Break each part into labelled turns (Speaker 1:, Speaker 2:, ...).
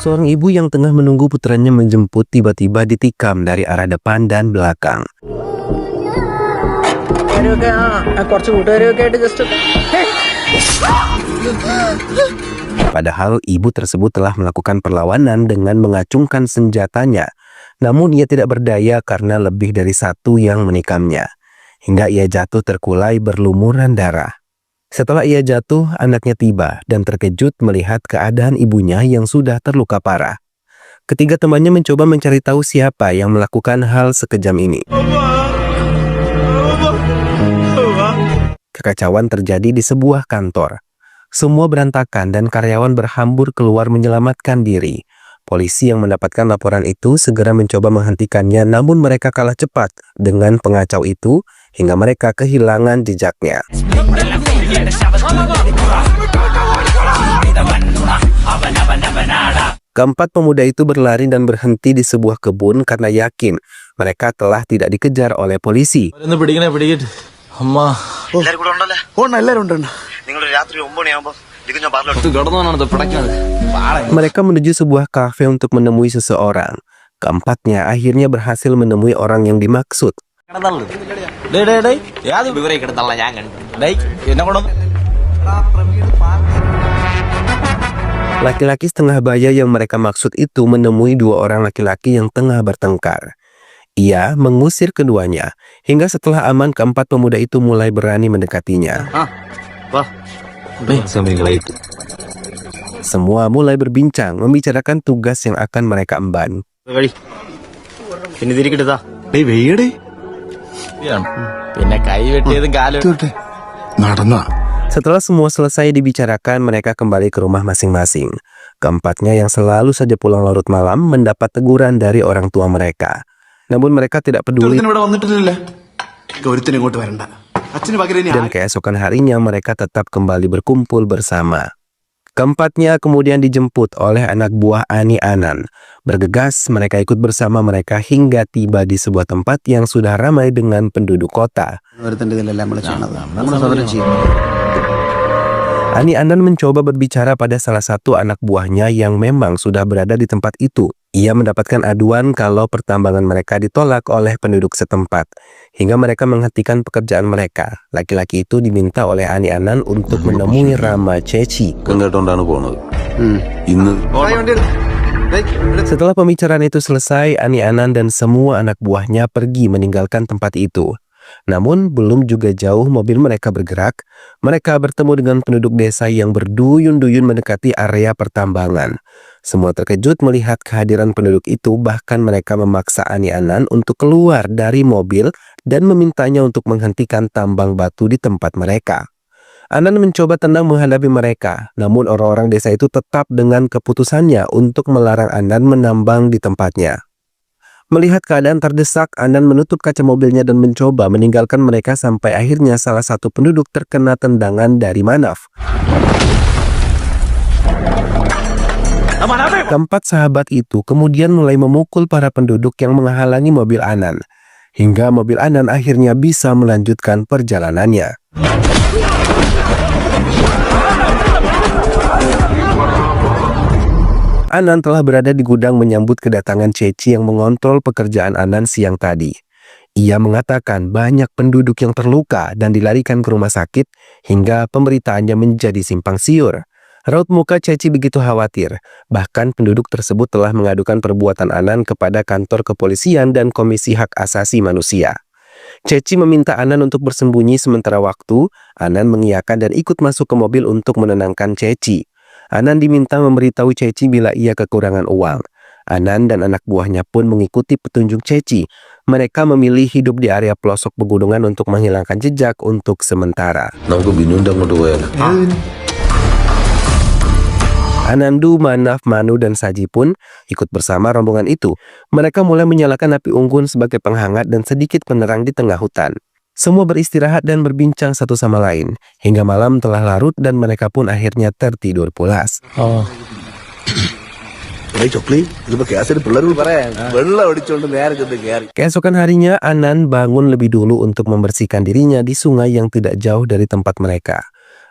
Speaker 1: Seorang ibu yang tengah menunggu putranya menjemput tiba-tiba ditikam dari arah depan dan belakang. Padahal ibu tersebut telah melakukan perlawanan dengan mengacungkan senjatanya. Namun ia tidak berdaya karena lebih dari satu yang menikamnya. Hingga ia jatuh terkulai berlumuran darah. Setelah ia jatuh, anaknya tiba dan terkejut melihat keadaan ibunya yang sudah terluka parah. Ketiga temannya mencoba mencari tahu siapa yang melakukan hal sekejam ini. Kekacauan terjadi di sebuah kantor. Semua berantakan dan karyawan berhambur keluar menyelamatkan diri. Polisi yang mendapatkan laporan itu segera mencoba menghentikannya, namun mereka kalah cepat dengan pengacau itu hingga mereka kehilangan jejaknya. Keempat pemuda itu berlari dan berhenti di sebuah kebun karena yakin mereka telah tidak dikejar oleh polisi. Mereka menuju sebuah kafe untuk menemui seseorang. Keempatnya akhirnya berhasil menemui orang yang dimaksud. Laki-laki setengah baya yang mereka maksud itu menemui dua orang laki-laki yang tengah bertengkar. Ia mengusir keduanya, hingga setelah aman keempat pemuda itu mulai berani mendekatinya. Semua mulai berbincang, membicarakan tugas yang akan mereka emban. Setelah semua selesai dibicarakan, mereka kembali ke rumah masing-masing. Keempatnya yang selalu saja pulang larut malam mendapat teguran dari orang tua mereka. Namun mereka tidak peduli. Dan keesokan harinya mereka tetap kembali berkumpul bersama. Keempatnya kemudian dijemput oleh anak buah Ani Anan. Bergegas mereka ikut bersama mereka hingga tiba di sebuah tempat yang sudah ramai dengan penduduk kota. Ani Anan mencoba berbicara pada salah satu anak buahnya yang memang sudah berada di tempat itu. Ia mendapatkan aduan kalau pertambangan mereka ditolak oleh penduduk setempat, hingga mereka menghentikan pekerjaan mereka. Laki-laki itu diminta oleh Ani Anan untuk menemui Rama Ceci. Setelah pembicaraan itu selesai, Ani Anan dan semua anak buahnya pergi meninggalkan tempat itu. Namun belum juga jauh mobil mereka bergerak, mereka bertemu dengan penduduk desa yang berduyun-duyun mendekati area pertambangan. Semua terkejut melihat kehadiran penduduk itu, bahkan mereka memaksa Ani Anan untuk keluar dari mobil dan memintanya untuk menghentikan tambang batu di tempat mereka. Anan mencoba tenang menghadapi mereka, namun orang-orang desa itu tetap dengan keputusannya untuk melarang Anan menambang di tempatnya. Melihat keadaan terdesak, Anan menutup kaca mobilnya dan mencoba meninggalkan mereka sampai akhirnya salah satu penduduk terkena tendangan dari Manaf. Keempat sahabat itu kemudian mulai memukul para penduduk yang menghalangi mobil Anan, hingga mobil Anan akhirnya bisa melanjutkan perjalanannya. Anan telah berada di gudang menyambut kedatangan Ceci yang mengontrol pekerjaan Anan siang tadi. Ia mengatakan banyak penduduk yang terluka dan dilarikan ke rumah sakit hingga pemberitaannya menjadi simpang siur. Raut muka Ceci begitu khawatir, bahkan penduduk tersebut telah mengadukan perbuatan Anan kepada kantor kepolisian dan Komisi Hak Asasi Manusia. Ceci meminta Anan untuk bersembunyi sementara waktu. Anan mengiyakan dan ikut masuk ke mobil untuk menenangkan Ceci. Anan diminta memberitahu Ceci bila ia kekurangan uang. Anan dan anak buahnya pun mengikuti petunjuk Ceci. Mereka memilih hidup di area pelosok pegunungan untuk menghilangkan jejak untuk sementara. Anandu, Manaf, Manu, dan Saji pun ikut bersama rombongan itu. Mereka mulai menyalakan api unggun sebagai penghangat dan sedikit penerang di tengah hutan. Semua beristirahat dan berbincang satu sama lain, hingga malam telah larut dan mereka pun akhirnya tertidur pulas. Keesokan harinya, Anan bangun lebih dulu untuk membersihkan dirinya di sungai yang tidak jauh dari tempat mereka.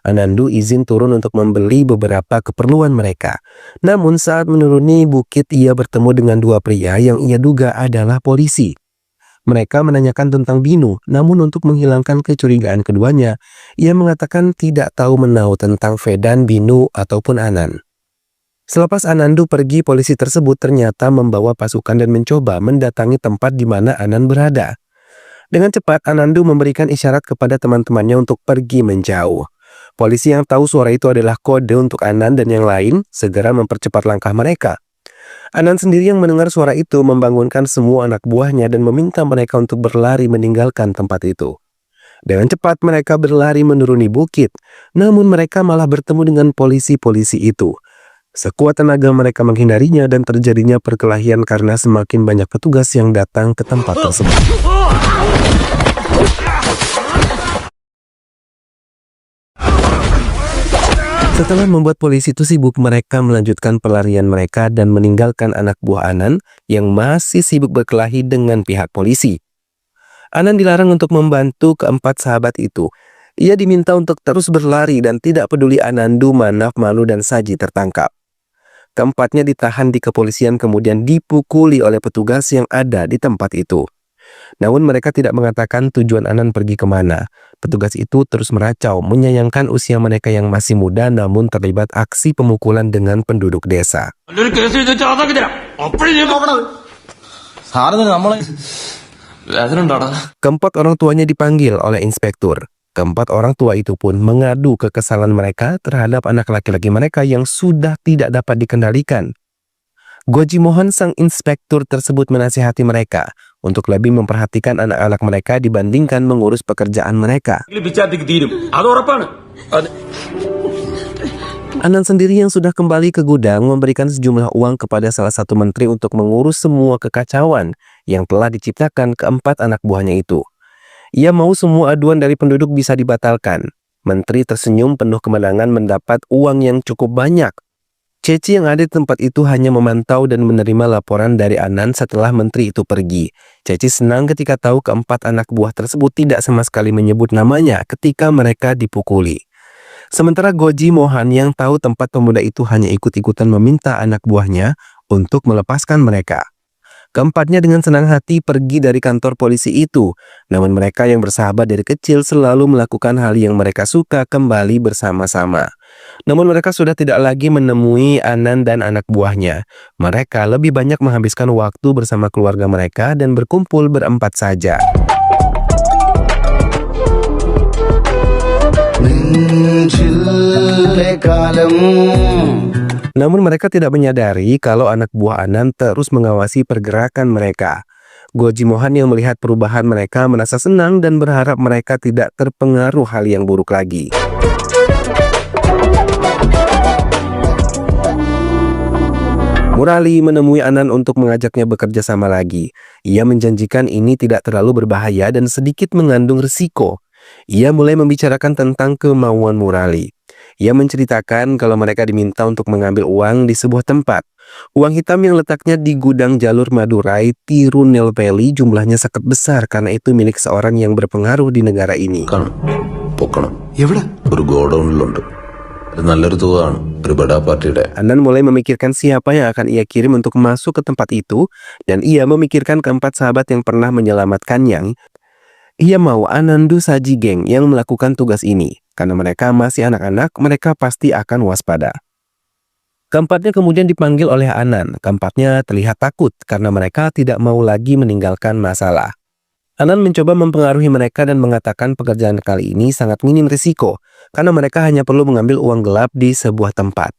Speaker 1: Anandu izin turun untuk membeli beberapa keperluan mereka. Namun saat menuruni bukit ia bertemu dengan dua pria yang ia duga adalah polisi. Mereka menanyakan tentang Binu, namun untuk menghilangkan kecurigaan keduanya, ia mengatakan tidak tahu menau tentang Vedan, Binu, ataupun Anan. Selepas Anandu pergi, polisi tersebut ternyata membawa pasukan dan mencoba mendatangi tempat di mana Anan berada. Dengan cepat, Anandu memberikan isyarat kepada teman-temannya untuk pergi menjauh. Polisi yang tahu suara itu adalah kode untuk Anan dan yang lain segera mempercepat langkah mereka. Anan sendiri yang mendengar suara itu membangunkan semua anak buahnya dan meminta mereka untuk berlari meninggalkan tempat itu. Dengan cepat mereka berlari menuruni bukit, namun mereka malah bertemu dengan polisi-polisi itu. Sekuat tenaga mereka menghindarinya dan terjadinya perkelahian karena semakin banyak petugas yang datang ke tempat tersebut. Setelah membuat polisi itu sibuk, mereka melanjutkan pelarian mereka dan meninggalkan anak buah Anan yang masih sibuk berkelahi dengan pihak polisi. Anan dilarang untuk membantu keempat sahabat itu. Ia diminta untuk terus berlari dan tidak peduli Anandu, Manaf, Manu, dan Saji tertangkap. Keempatnya ditahan di kepolisian kemudian dipukuli oleh petugas yang ada di tempat itu. Namun mereka tidak mengatakan tujuan Anan pergi kemana. Petugas itu terus meracau, menyayangkan usia mereka yang masih muda namun terlibat aksi pemukulan dengan penduduk desa. Keempat orang tuanya dipanggil oleh inspektur. Keempat orang tua itu pun mengadu kekesalan mereka terhadap anak laki-laki mereka yang sudah tidak dapat dikendalikan. Goji Mohan, sang inspektur tersebut, menasihati mereka untuk lebih memperhatikan anak-anak mereka dibandingkan mengurus pekerjaan mereka. Anan sendiri yang sudah kembali ke gudang memberikan sejumlah uang kepada salah satu menteri untuk mengurus semua kekacauan yang telah diciptakan keempat anak buahnya itu. Ia mau semua aduan dari penduduk bisa dibatalkan. Menteri tersenyum penuh kemenangan mendapat uang yang cukup banyak. Ceci yang ada di tempat itu hanya memantau dan menerima laporan dari Anan setelah menteri itu pergi. Ceci senang ketika tahu keempat anak buah tersebut tidak sama sekali menyebut namanya ketika mereka dipukuli. Sementara Goji Mohan yang tahu tempat pemuda itu hanya ikut-ikutan meminta anak buahnya untuk melepaskan mereka. Keempatnya dengan senang hati pergi dari kantor polisi itu, namun mereka yang bersahabat dari kecil selalu melakukan hal yang mereka suka kembali bersama-sama. Namun mereka sudah tidak lagi menemui Anan dan anak buahnya. Mereka lebih banyak menghabiskan waktu bersama keluarga mereka dan berkumpul berempat saja. Namun mereka tidak menyadari kalau anak buah Anan terus mengawasi pergerakan mereka. Goji Mohan yang melihat perubahan mereka merasa senang dan berharap mereka tidak terpengaruh hal yang buruk lagi. Murali menemui Anan untuk mengajaknya bekerja sama lagi. Ia menjanjikan ini tidak terlalu berbahaya dan sedikit mengandung risiko. Ia mulai membicarakan tentang kemauan Murali. Ia menceritakan kalau mereka diminta untuk mengambil uang di sebuah tempat. Uang hitam yang letaknya di gudang jalur Madurai, Tirunelveli, jumlahnya sangat besar karena itu milik seorang yang berpengaruh di negara ini. Anan mulai memikirkan siapa yang akan ia kirim untuk masuk ke tempat itu, dan ia memikirkan keempat sahabat yang pernah menyelamatkannya. Ia mau Anandu Saji geng yang melakukan tugas ini. Karena mereka masih anak-anak, mereka pasti akan waspada. Keempatnya kemudian dipanggil oleh Anan. Keempatnya terlihat takut karena mereka tidak mau lagi meninggalkan masalah. Anan mencoba mempengaruhi mereka dan mengatakan pekerjaan kali ini sangat minim risiko karena mereka hanya perlu mengambil uang gelap di sebuah tempat.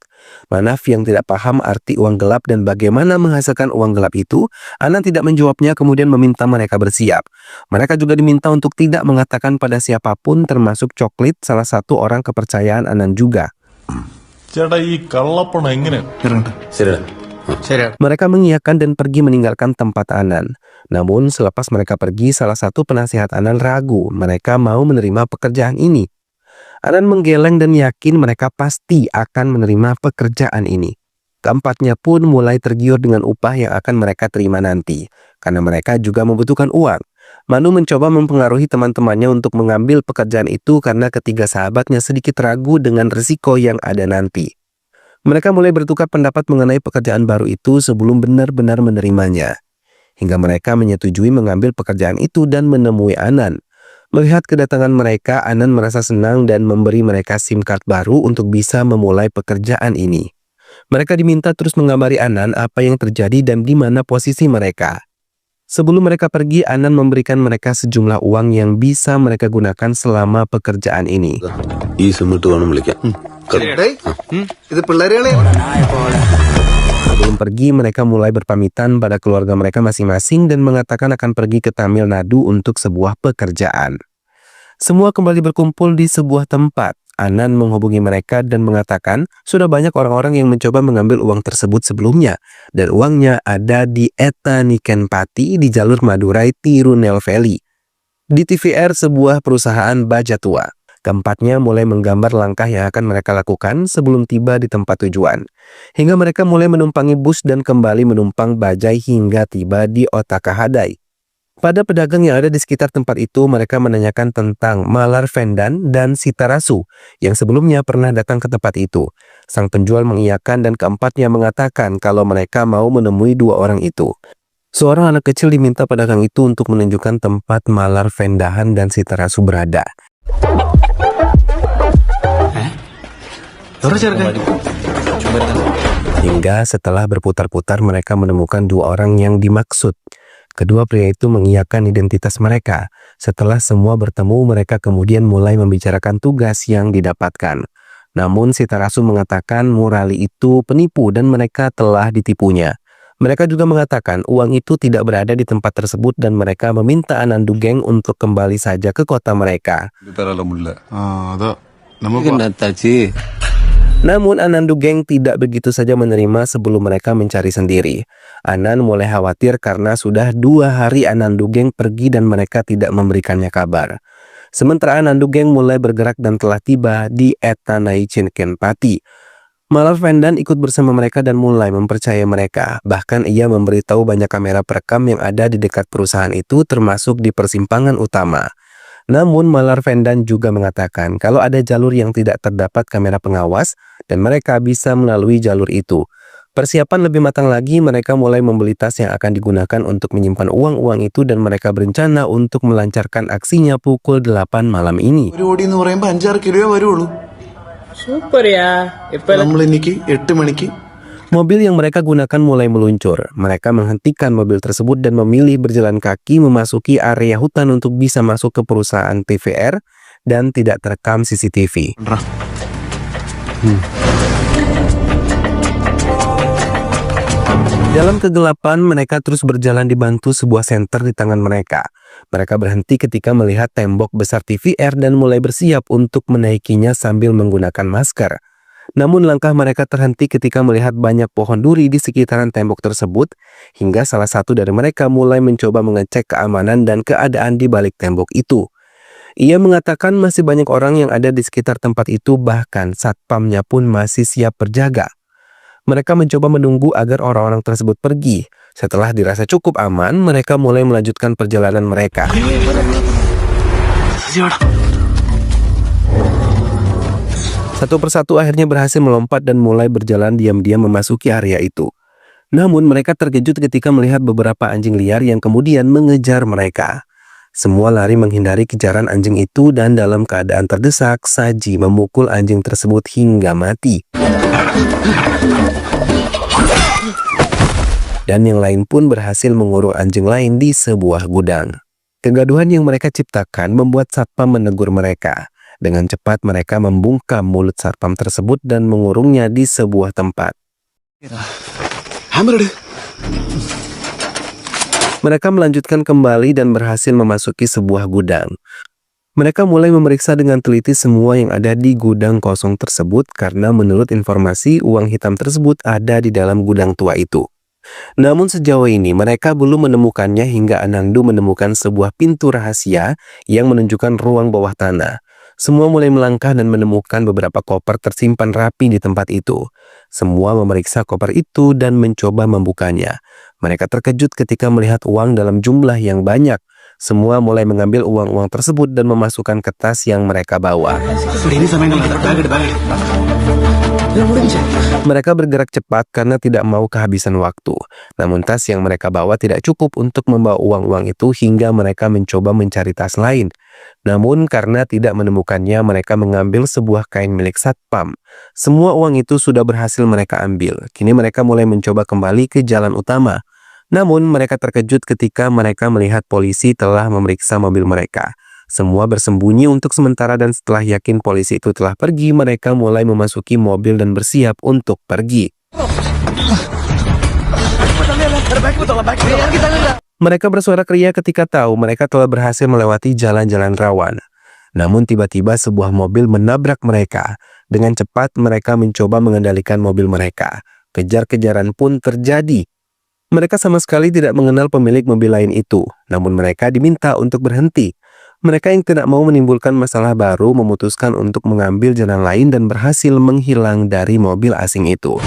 Speaker 1: Manaf yang tidak paham arti uang gelap dan bagaimana menghasilkan uang gelap itu, Anan tidak menjawabnya kemudian meminta mereka bersiap. Mereka juga diminta untuk tidak mengatakan pada siapapun termasuk Coklit, salah satu orang kepercayaan Anan juga. Mereka mengiyakan dan pergi meninggalkan tempat Anan. Namun selepas mereka pergi, salah satu penasihat Anan ragu mereka mau menerima pekerjaan ini. Anan menggeleng dan yakin mereka pasti akan menerima pekerjaan ini. Keempatnya pun mulai tergiur dengan upah yang akan mereka terima nanti, karena mereka juga membutuhkan uang. Manu mencoba mempengaruhi teman-temannya untuk mengambil pekerjaan itu karena ketiga sahabatnya sedikit ragu dengan risiko yang ada nanti. Mereka mulai bertukar pendapat mengenai pekerjaan baru itu sebelum benar-benar menerimanya. Hingga mereka menyetujui mengambil pekerjaan itu dan menemui Anan. Melihat kedatangan mereka, Anan merasa senang dan memberi mereka SIM card baru untuk bisa memulai pekerjaan ini. Mereka diminta terus mengabari Anan apa yang terjadi dan di mana posisi mereka. Sebelum mereka pergi, Anan memberikan mereka sejumlah uang yang bisa mereka gunakan selama pekerjaan ini. Sebelum pergi, mereka mulai berpamitan pada keluarga mereka masing-masing dan mengatakan akan pergi ke Tamil Nadu untuk sebuah pekerjaan. Semua kembali berkumpul di sebuah tempat. Anan menghubungi mereka dan mengatakan sudah banyak orang-orang yang mencoba mengambil uang tersebut sebelumnya dan uangnya ada di Etanikenpati di jalur Madurai Tirunelveli. Di TVR, sebuah perusahaan baja tua. Keempatnya mulai menggambar langkah yang akan mereka lakukan sebelum tiba di tempat tujuan. Hingga mereka mulai menumpangi bus dan kembali menumpang bajai hingga tiba di Otakahadai. Pada pedagang yang ada di sekitar tempat itu, mereka menanyakan tentang Malar Vendan dan Sitarasu yang sebelumnya pernah datang ke tempat itu. Sang penjual mengiyakan dan keempatnya mengatakan kalau mereka mau menemui dua orang itu. Seorang anak kecil diminta pedagang itu untuk menunjukkan tempat Malar Vendahan dan Sitarasu berada. Hingga setelah berputar-putar mereka menemukan dua orang yang dimaksud. Kedua pria itu mengiyakan identitas mereka. Setelah semua bertemu, mereka kemudian mulai membicarakan tugas yang didapatkan. Namun Sitarasu mengatakan Murali itu penipu dan mereka telah ditipunya. Mereka juga mengatakan uang itu tidak berada di tempat tersebut dan mereka meminta Anandu Geng untuk kembali saja ke kota mereka. Namun Anandu Geng tidak begitu saja menerima sebelum mereka mencari sendiri. Anan mulai khawatir karena sudah 2 hari Anandu Geng pergi dan mereka tidak memberikannya kabar. Sementara Anandu Geng mulai bergerak dan telah tiba di Etanikenpati. Malar Vendan ikut bersama mereka dan mulai mempercayai mereka. Bahkan ia memberitahu banyak kamera perekam yang ada di dekat perusahaan itu termasuk di persimpangan utama. Namun Malar Vendan juga mengatakan kalau ada jalur yang tidak terdapat kamera pengawas dan mereka bisa melalui jalur itu. Persiapan lebih matang lagi, mereka mulai membeli tas yang akan digunakan untuk menyimpan uang-uang itu dan mereka berencana untuk melancarkan aksinya pukul 8 malam ini.
Speaker 2: Super ya.
Speaker 1: Mobil yang mereka gunakan mulai meluncur. Mereka menghentikan mobil tersebut dan memilih berjalan kaki memasuki area hutan untuk bisa masuk ke perusahaan TVR dan tidak terekam CCTV. Dalam kegelapan, mereka terus berjalan dibantu sebuah senter di tangan mereka. Mereka berhenti ketika melihat tembok besar TVR dan mulai bersiap untuk menaikinya sambil menggunakan masker. Namun langkah mereka terhenti ketika melihat banyak pohon duri di sekitaran tembok tersebut, hingga salah satu dari mereka mulai mencoba mengecek keamanan dan keadaan di balik tembok itu. Ia mengatakan masih banyak orang yang ada di sekitar tempat itu, bahkan satpamnya pun masih siap berjaga. Mereka mencoba menunggu agar orang-orang tersebut pergi. Setelah dirasa cukup aman, mereka mulai melanjutkan perjalanan mereka. Satu persatu akhirnya berhasil melompat dan mulai berjalan diam-diam memasuki area itu. Namun mereka terkejut ketika melihat beberapa anjing liar yang kemudian mengejar mereka. Semua lari menghindari kejaran anjing itu dan dalam keadaan terdesak, Saji memukul anjing tersebut hingga mati. Dan yang lain pun berhasil mengurung anjing lain di sebuah gudang. Kegaduhan yang mereka ciptakan membuat satpam menegur mereka. Dengan cepat mereka membungkam mulut satpam tersebut dan mengurungnya di sebuah tempat. Mereka melanjutkan kembali dan berhasil memasuki sebuah gudang. Mereka mulai memeriksa dengan teliti semua yang ada di gudang kosong tersebut karena menurut informasi uang hitam tersebut ada di dalam gudang tua itu. Namun sejauh ini mereka belum menemukannya hingga Anandu menemukan sebuah pintu rahasia yang menunjukkan ruang bawah tanah. Semua mulai melangkah dan menemukan beberapa koper tersimpan rapi di tempat itu. Semua memeriksa koper itu dan mencoba membukanya. Mereka terkejut ketika melihat uang dalam jumlah yang banyak. Semua mulai mengambil uang-uang tersebut dan memasukkan ke tas yang mereka bawa. Mereka bergerak cepat karena tidak mau kehabisan waktu. Namun tas yang mereka bawa tidak cukup untuk membawa uang-uang itu hingga mereka mencoba mencari tas lain. Namun karena tidak menemukannya, mereka mengambil sebuah kain milik satpam. Semua uang itu sudah berhasil mereka ambil. Kini mereka mulai mencoba kembali ke jalan utama. Namun mereka terkejut ketika mereka melihat polisi telah memeriksa mobil mereka. Semua bersembunyi untuk sementara dan setelah yakin polisi itu telah pergi, mereka mulai memasuki mobil dan bersiap untuk pergi. Mereka bersuara keria ketika tahu mereka telah berhasil melewati jalan-jalan rawan. Namun tiba-tiba sebuah mobil menabrak mereka. Dengan cepat mereka mencoba mengendalikan mobil mereka. Kejar-kejaran pun terjadi. Mereka sama sekali tidak mengenal pemilik mobil lain itu, namun mereka diminta untuk berhenti. Mereka yang tidak mau menimbulkan masalah baru memutuskan untuk mengambil jalan lain dan berhasil menghilang dari mobil asing itu.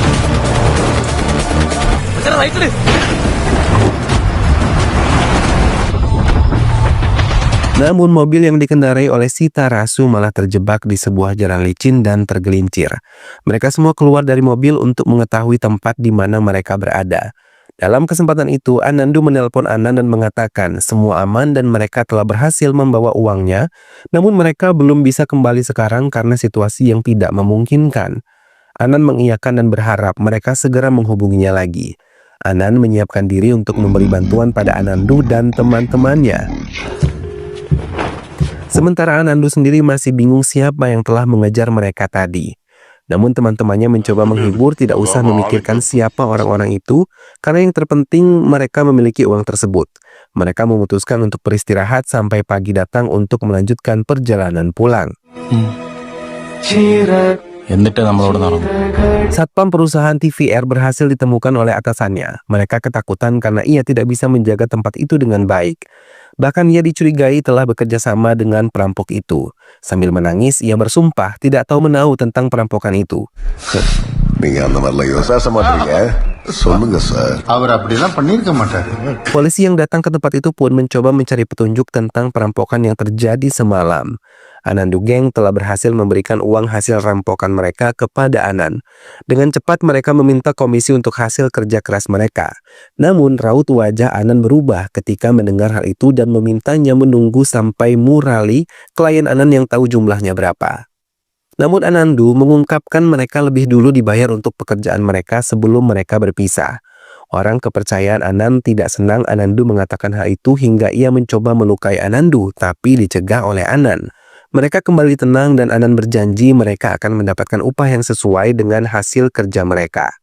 Speaker 1: Namun mobil yang dikendarai oleh si Tarasu malah terjebak di sebuah jalan licin dan tergelincir. Mereka semua keluar dari mobil untuk mengetahui tempat di mana mereka berada. Dalam kesempatan itu, Anandu menelpon Anan dan mengatakan semua aman dan mereka telah berhasil membawa uangnya, namun mereka belum bisa kembali sekarang karena situasi yang tidak memungkinkan. Anan mengiyakan dan berharap mereka segera menghubunginya lagi. Anan menyiapkan diri untuk memberi bantuan pada Anandu dan teman-temannya. Sementara Anandu sendiri masih bingung siapa yang telah mengejar mereka tadi. Namun teman-temannya mencoba menghibur, tidak usah memikirkan siapa orang-orang itu, karena yang terpenting mereka memiliki uang tersebut. Mereka memutuskan untuk beristirahat sampai pagi datang untuk melanjutkan perjalanan pulang. Satpam perusahaan TVR berhasil ditemukan oleh atasannya. Mereka ketakutan karena ia tidak bisa menjaga tempat itu dengan baik. Bahkan ia dicurigai telah bekerja sama dengan perampok itu. Sambil menangis, ia bersumpah tidak tahu menahu tentang perampokan itu. Polisi yang datang ke tempat itu pun mencoba mencari petunjuk tentang perampokan yang terjadi semalam. Anandu Geng telah berhasil memberikan uang hasil rampokan mereka kepada Anan. Dengan cepat mereka meminta komisi untuk hasil kerja keras mereka. Namun raut wajah Anan berubah ketika mendengar hal itu dan memintanya menunggu sampai Murali, klien Anan yang tahu jumlahnya berapa. Namun Anandu mengungkapkan mereka lebih dulu dibayar untuk pekerjaan mereka sebelum mereka berpisah. Orang kepercayaan Anan tidak senang Anandu mengatakan hal itu hingga ia mencoba melukai Anandu, tapi dicegah oleh Anan. Mereka kembali tenang dan Anan berjanji mereka akan mendapatkan upah yang sesuai dengan hasil kerja mereka.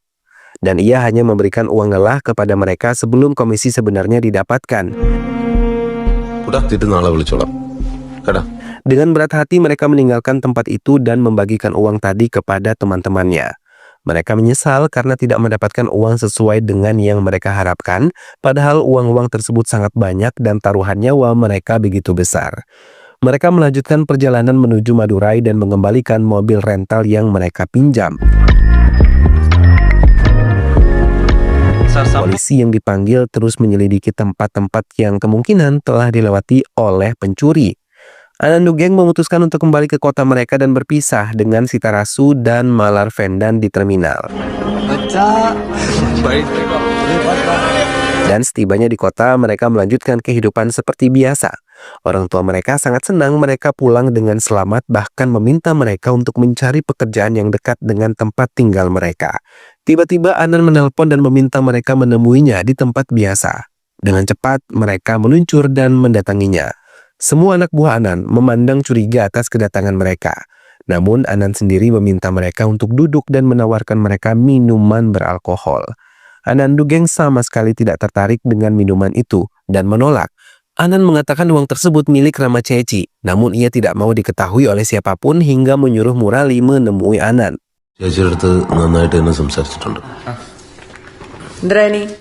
Speaker 1: Dan ia hanya memberikan uang lelah kepada mereka sebelum komisi sebenarnya didapatkan. Dengan berat hati mereka meninggalkan tempat itu dan membagikan uang tadi kepada teman-temannya. Mereka menyesal karena tidak mendapatkan uang sesuai dengan yang mereka harapkan, padahal uang-uang tersebut sangat banyak dan taruhan nyawa mereka begitu besar. Mereka melanjutkan perjalanan menuju Madurai dan mengembalikan mobil rental yang mereka pinjam. Polisi yang dipanggil terus menyelidiki tempat-tempat yang kemungkinan telah dilewati oleh pencuri. Anandu Geng memutuskan untuk kembali ke kota mereka dan berpisah dengan si Tarasu dan Malar Vendan di terminal. Dan setibanya di kota, mereka melanjutkan kehidupan seperti biasa. Orang tua mereka sangat senang mereka pulang dengan selamat, bahkan meminta mereka untuk mencari pekerjaan yang dekat dengan tempat tinggal mereka. Tiba-tiba Anan menelpon dan meminta mereka menemuinya di tempat biasa. Dengan cepat, mereka meluncur dan mendatanginya. Semua anak buah Anan memandang curiga atas kedatangan mereka. Namun Anan sendiri meminta mereka untuk duduk dan menawarkan mereka minuman beralkohol. Anandu Geng sama sekali tidak tertarik dengan minuman itu dan menolak. Anan mengatakan uang tersebut milik Rama Ceci, namun ia tidak mau diketahui oleh siapapun hingga menyuruh Murali menemui Anan.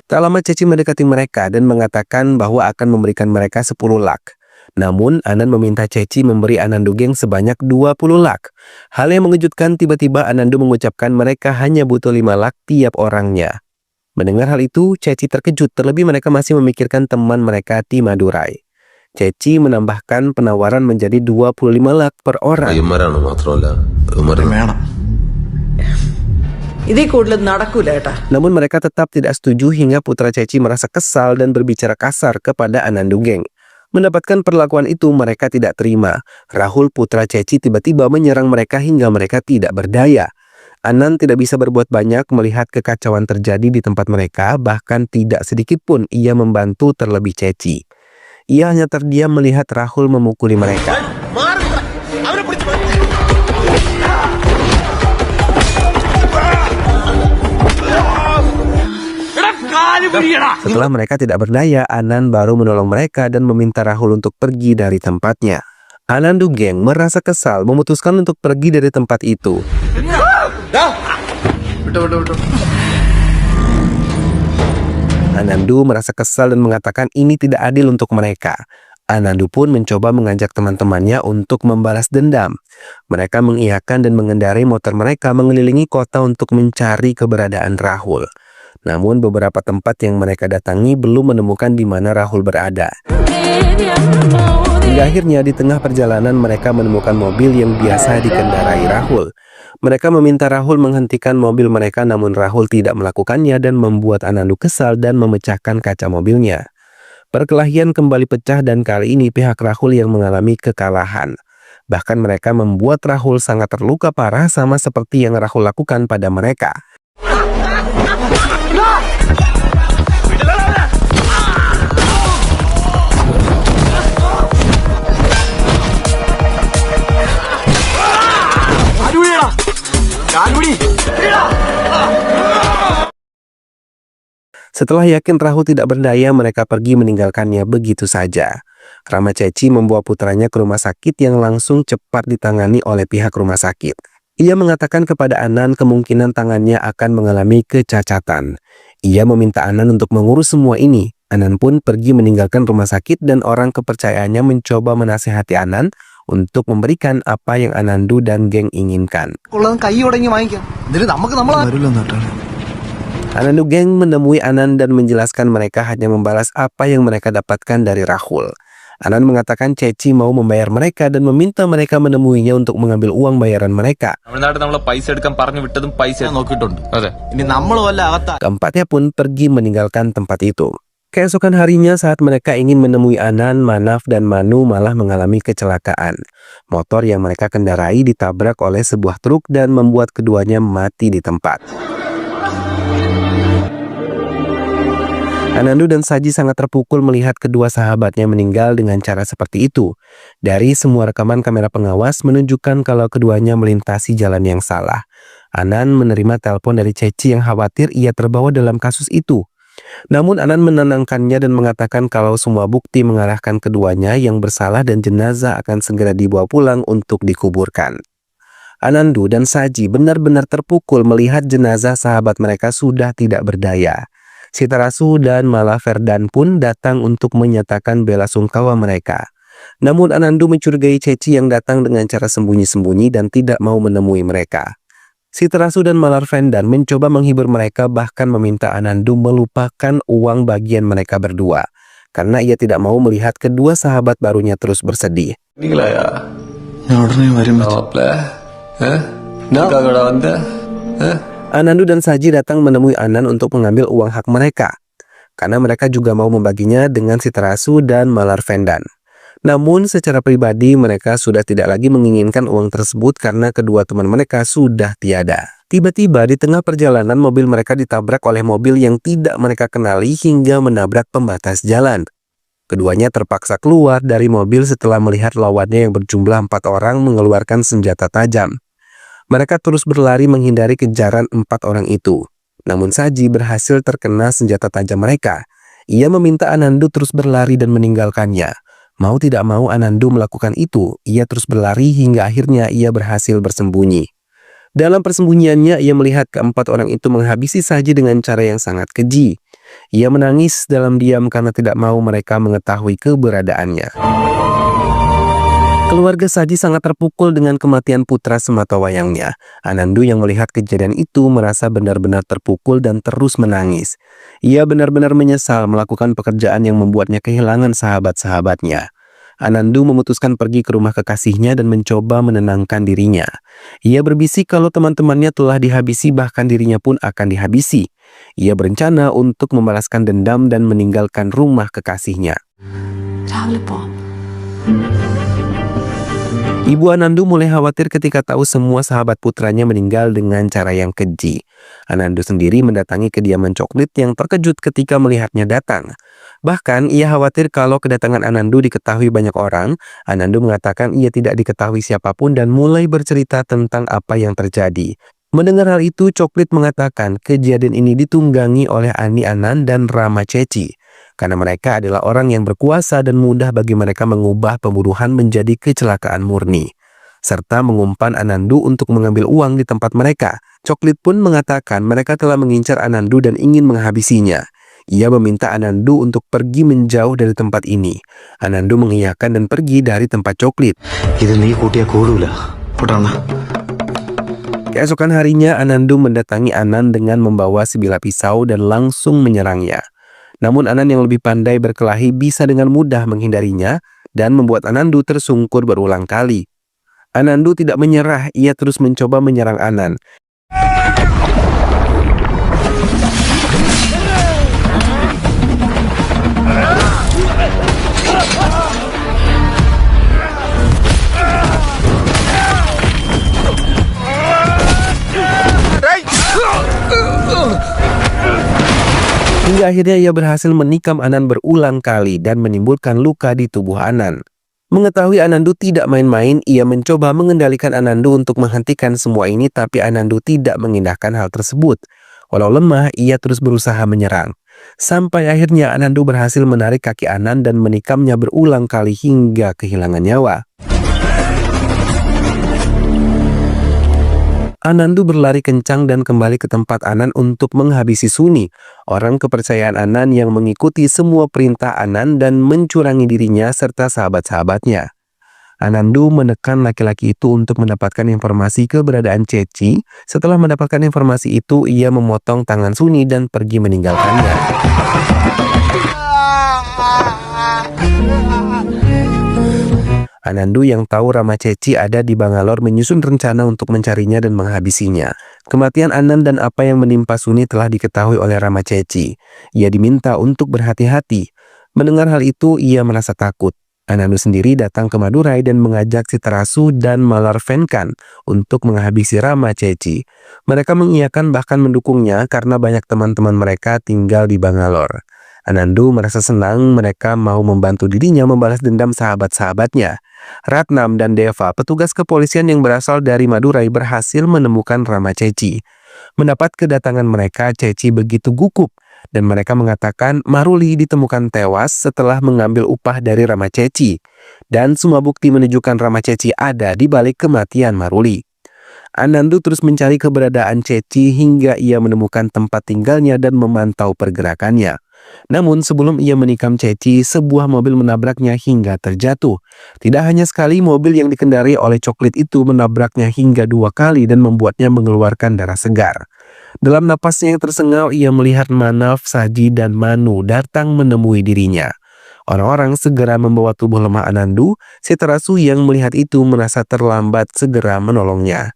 Speaker 1: Tak lama Ceci mendekati mereka dan mengatakan bahwa akan memberikan mereka 10 lak. Namun Anan meminta Ceci memberi Anandu Geng sebanyak 20 lak. Hal yang mengejutkan, tiba-tiba Anandu mengucapkan mereka hanya butuh 5 lak tiap orangnya. Mendengar hal itu, Ceci terkejut, terlebih mereka masih memikirkan teman mereka di Madurai. Ceci menambahkan penawaran menjadi 25 lakh per orang. Namun mereka tetap tidak setuju hingga putra Ceci merasa kesal dan berbicara kasar kepada Anandu Geng. Mendapatkan perlakuan itu mereka tidak terima. Rahul putra Ceci tiba-tiba menyerang mereka hingga mereka tidak berdaya. Anand tidak bisa berbuat banyak melihat kekacauan terjadi di tempat mereka, bahkan tidak sedikit pun ia membantu terlebih Ceci. Ia hanya terdiam melihat Rahul memukuli mereka. Setelah mereka tidak berdaya, Anand baru menolong mereka dan meminta Rahul untuk pergi dari tempatnya. Anandu Geng merasa kesal memutuskan untuk pergi dari tempat itu. Anandu merasa kesal dan mengatakan ini tidak adil untuk mereka. Anandu pun mencoba mengajak teman-temannya untuk membalas dendam. Mereka mengiyakan dan mengendarai motor mereka mengelilingi kota untuk mencari keberadaan Rahul. Namun beberapa tempat yang mereka datangi belum menemukan di mana Rahul berada. Hingga akhirnya di tengah perjalanan mereka menemukan mobil yang biasa dikendarai Rahul. Mereka meminta Rahul menghentikan mobil mereka, namun Rahul tidak melakukannya dan membuat Anandu kesal dan memecahkan kaca mobilnya. Perkelahian kembali pecah dan kali ini pihak Rahul yang mengalami kekalahan. Bahkan mereka membuat Rahul sangat terluka parah sama seperti yang Rahul lakukan pada mereka. Setelah yakin Rahul tidak berdaya, mereka pergi meninggalkannya begitu saja. Rama Ceci membawa putranya ke rumah sakit yang langsung cepat ditangani oleh pihak rumah sakit. Ia mengatakan kepada Anand kemungkinan tangannya akan mengalami kecacatan. Ia meminta Anand untuk mengurus semua ini. Anand pun pergi meninggalkan rumah sakit dan orang kepercayaannya mencoba menasihati Anand untuk memberikan apa yang Anandu dan geng inginkan. Anandu Geng menemui Anand dan menjelaskan mereka hanya membalas apa yang mereka dapatkan dari Rahul. Anand mengatakan Ceci mau membayar mereka dan meminta mereka menemuinya untuk mengambil uang bayaran mereka. Keempatnya pun pergi meninggalkan tempat itu. Keesokan harinya saat mereka ingin menemui Anand, Manaf dan Manu malah mengalami kecelakaan. Motor yang mereka kendarai ditabrak oleh sebuah truk dan membuat keduanya mati di tempat. Anandu dan Saji sangat terpukul melihat kedua sahabatnya meninggal dengan cara seperti itu. Dari semua rekaman kamera pengawas menunjukkan kalau keduanya melintasi jalan yang salah. Anand menerima telepon dari Ceci yang khawatir ia terbawa dalam kasus itu. Namun Anand menenangkannya dan mengatakan kalau semua bukti mengarahkan keduanya yang bersalah dan jenazah akan segera dibawa pulang untuk dikuburkan. Anandu dan Saji benar-benar terpukul melihat jenazah sahabat mereka sudah tidak berdaya. Sitarasu dan Malaverdan pun datang untuk menyatakan bela sungkawa mereka. Namun Anandu mencurigai Ceci yang datang dengan cara sembunyi-sembunyi dan tidak mau menemui mereka. Sitarasu dan Malaverdan mencoba menghibur mereka, bahkan meminta Anandu melupakan uang bagian mereka berdua, karena ia tidak mau melihat kedua sahabat barunya terus bersedih. Anandu dan Saji datang menemui Anand untuk mengambil uang hak mereka, karena mereka juga mau membaginya dengan Sitarasu dan Malaverdan. Namun secara pribadi mereka sudah tidak lagi menginginkan uang tersebut karena kedua teman mereka sudah tiada. Tiba-tiba di tengah perjalanan mobil mereka ditabrak oleh mobil yang tidak mereka kenali hingga menabrak pembatas jalan. Keduanya terpaksa keluar dari mobil setelah melihat lawannya yang berjumlah 4 orang mengeluarkan senjata tajam. Mereka terus berlari menghindari kejaran 4 orang itu. Namun Saji berhasil terkena senjata tajam mereka. Ia meminta Anandu terus berlari dan meninggalkannya. Mau tidak mau Anandu melakukan itu. Ia terus berlari hingga akhirnya ia berhasil bersembunyi. Dalam persembunyiannya ia melihat keempat orang itu menghabisi Saji dengan cara yang sangat keji. Ia menangis dalam diam karena tidak mau mereka mengetahui keberadaannya. Keluarga Saji sangat terpukul dengan kematian putra sematawayangnya. Anandu yang melihat kejadian itu merasa benar-benar terpukul dan terus menangis. Ia benar-benar menyesal melakukan pekerjaan yang membuatnya kehilangan sahabat-sahabatnya. Anandu memutuskan pergi ke rumah kekasihnya dan mencoba menenangkan dirinya. Ia berbisik kalau teman-temannya telah dihabisi, bahkan dirinya pun akan dihabisi. Ia berencana untuk membalaskan dendam dan meninggalkan rumah kekasihnya. Ibu Anandu mulai khawatir ketika tahu semua sahabat putranya meninggal dengan cara yang keji. Anandu sendiri mendatangi kediaman Coklit yang terkejut ketika melihatnya datang. Bahkan ia khawatir kalau kedatangan Anandu diketahui banyak orang. Anandu mengatakan ia tidak diketahui siapapun dan mulai bercerita tentang apa yang terjadi. Mendengar hal itu, Coklit mengatakan kejadian ini ditunggangi oleh Ani Anand dan Rama Ceci. Karena mereka adalah orang yang berkuasa dan mudah bagi mereka mengubah pembunuhan menjadi kecelakaan murni. Serta mengumpan Anandu untuk mengambil uang di tempat mereka. Coklit pun mengatakan mereka telah mengincar Anandu dan ingin menghabisinya. Ia meminta Anandu untuk pergi menjauh dari tempat ini. Anandu mengiyakan dan pergi dari tempat Coklit. Keesokan harinya, Anandu mendatangi Anand dengan membawa sebilah pisau dan langsung menyerangnya. Namun Anand yang lebih pandai berkelahi bisa dengan mudah menghindarinya dan membuat Anandu tersungkur berulang kali. Anandu tidak menyerah, ia terus mencoba menyerang Anand. Hingga akhirnya ia berhasil menikam Anand berulang kali dan menimbulkan luka di tubuh Anand. Mengetahui Anandu tidak main-main, ia mencoba mengendalikan Anandu untuk menghentikan semua ini, tapi Anandu tidak mengindahkan hal tersebut. Walau lemah, ia terus berusaha menyerang. Sampai akhirnya Anandu berhasil menarik kaki Anand dan menikamnya berulang kali hingga kehilangan nyawa. Anandu berlari kencang dan kembali ke tempat Anand untuk menghabisi Suni, orang kepercayaan Anand yang mengikuti semua perintah Anand dan mencurangi dirinya serta sahabat-sahabatnya. Anandu menekan laki-laki itu untuk mendapatkan informasi keberadaan Ceci. Setelah mendapatkan informasi itu, ia memotong tangan Suni dan pergi meninggalkannya. Anandu yang tahu Rama Ceci ada di Bangalore menyusun rencana untuk mencarinya dan menghabisinya. Kematian Anand dan apa yang menimpa Suni telah diketahui oleh Rama Ceci. Ia diminta untuk berhati-hati. Mendengar hal itu, ia merasa takut. Anandu sendiri datang ke Madurai dan mengajak Sitarasu dan Malarvenkan untuk menghabisi Rama Ceci. Mereka mengiyakan bahkan mendukungnya karena banyak teman-teman mereka tinggal di Bangalore. Anandu merasa senang mereka mau membantu dirinya membalas dendam sahabat-sahabatnya. Ratnam dan Deva, petugas kepolisian yang berasal dari Madurai, berhasil menemukan Rama Ceci. Mendapat kedatangan mereka, Ceci begitu gugup dan mereka mengatakan Maruli ditemukan tewas setelah mengambil upah dari Rama Ceci. Dan semua bukti menunjukkan Rama Ceci ada di balik kematian Maruli. Anandu terus mencari keberadaan Ceci hingga ia menemukan tempat tinggalnya dan memantau pergerakannya. Namun sebelum ia menikam Ceci, sebuah mobil menabraknya hingga terjatuh. Tidak hanya sekali, mobil yang dikendarai oleh Coklit itu menabraknya hingga 2 kali dan membuatnya mengeluarkan darah segar. Dalam napasnya yang tersengal, ia melihat Manav, Saji, dan Manu datang menemui dirinya. Orang-orang segera membawa tubuh lemah Anandu. Sitarasu yang melihat itu merasa terlambat segera menolongnya.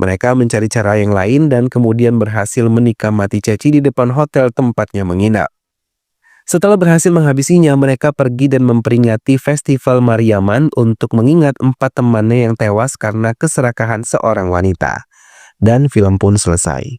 Speaker 1: Mereka mencari cara yang lain dan kemudian berhasil menikam mati Ceci di depan hotel tempatnya menginap. Setelah berhasil menghabisinya, mereka pergi dan memperingati festival Mariaman untuk mengingat 4 temannya yang tewas karena keserakahan seorang wanita. Dan film pun selesai.